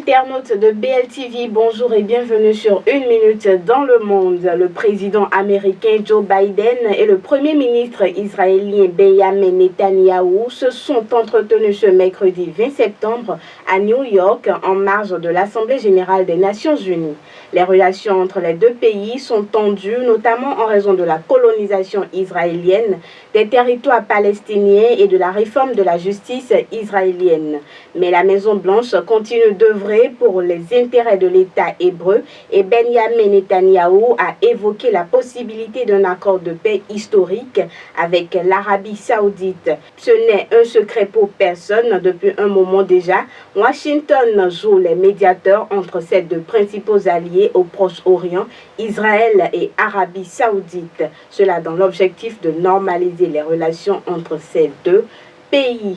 Internautes de BLTV, bonjour et bienvenue sur Une Minute dans le Monde. Le président américain Joe Biden et le premier ministre israélien Benjamin Netanyahou se sont entretenus ce mercredi 20 septembre à New York en marge de l'Assemblée générale des Nations unies. Les relations entre les deux pays sont tendues, notamment en raison de la colonisation israélienne des territoires palestiniens et de la réforme de la justice israélienne. Mais la Maison-Blanche continue d'œuvrer pour les intérêts de l'État hébreu et Benjamin Netanyahou a évoqué la possibilité d'un accord de paix historique avec l'Arabie saoudite. Ce n'est un secret pour personne. Depuis un moment déjà, Washington joue les médiateurs entre ces deux principaux alliés au Proche-Orient, Israël et Arabie saoudite. Cela dans l'objectif de normaliser les relations entre ces deux pays.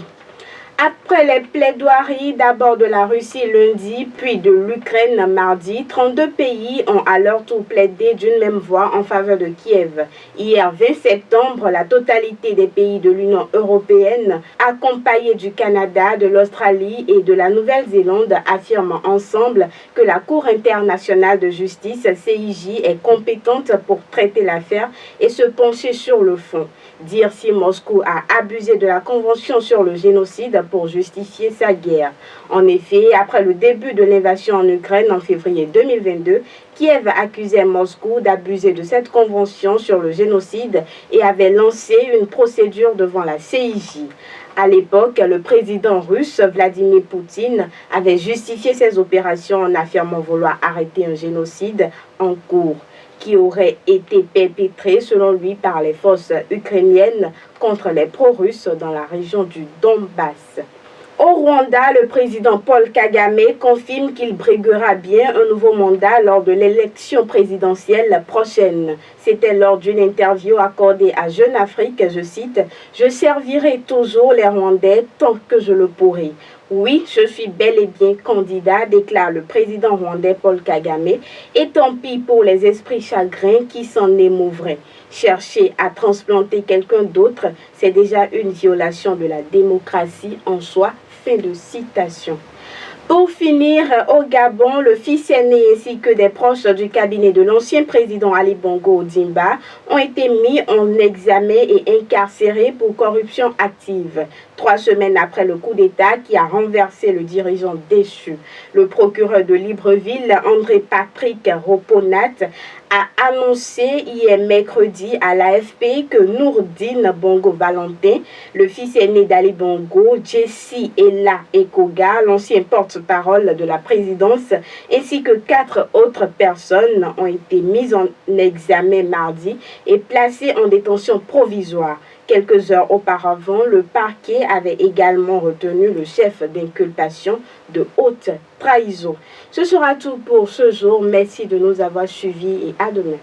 Après les plaidoiries d'abord de la Russie lundi, puis de l'Ukraine mardi, 32 pays ont à leur tour plaidé d'une même voix en faveur de Kiev. Hier 20 septembre, la totalité des pays de l'Union européenne, accompagnés du Canada, de l'Australie et de la Nouvelle-Zélande, affirment ensemble que la Cour internationale de justice, CIJ, est compétente pour traiter l'affaire et se pencher sur le fond. Dire si Moscou a abusé de la Convention sur le génocide pour justifier sa guerre. En effet, après le début de l'invasion en Ukraine en février 2022, Kiev accusait Moscou d'abuser de cette convention sur le génocide et avait lancé une procédure devant la CIJ. À l'époque, le président russe Vladimir Poutine avait justifié ces opérations en affirmant vouloir arrêter un génocide en cours qui aurait été perpétré selon lui par les forces ukrainiennes contre les pro-russes dans la région du Donbass. Au Rwanda, le président Paul Kagame confirme qu'il briguera bien un nouveau mandat lors de l'élection présidentielle prochaine. C'était lors d'une interview accordée à Jeune Afrique, je cite, « Je servirai toujours les Rwandais tant que je le pourrai. Oui, je suis bel et bien candidat, déclare le président rwandais Paul Kagame, et tant pis pour les esprits chagrins qui s'en émouvraient. Chercher à transplanter quelqu'un d'autre, c'est déjà une violation de la démocratie en soi. » Fin de citation. Pour finir, au Gabon, le fils aîné ainsi que des proches du cabinet de l'ancien président Ali Bongo Ondimba ont été mis en examen et incarcérés pour corruption active. 3 semaines après le coup d'État qui a renversé le dirigeant déchu. Le procureur de Libreville, André-Patrick Roponat, a annoncé hier mercredi à l'AFP que Nourdine Bongo Valentin, le fils aîné d'Ali Bongo, Jessie Ella Ekoga, l'ancien porte-parole de la présidence, ainsi que 4 autres personnes ont été mises en examen mardi et placées en détention provisoire. Quelques heures auparavant, le parquet avait également retenu le chef d'inculpation de haute trahison. Ce sera tout pour ce jour. Merci de nous avoir suivis et à demain.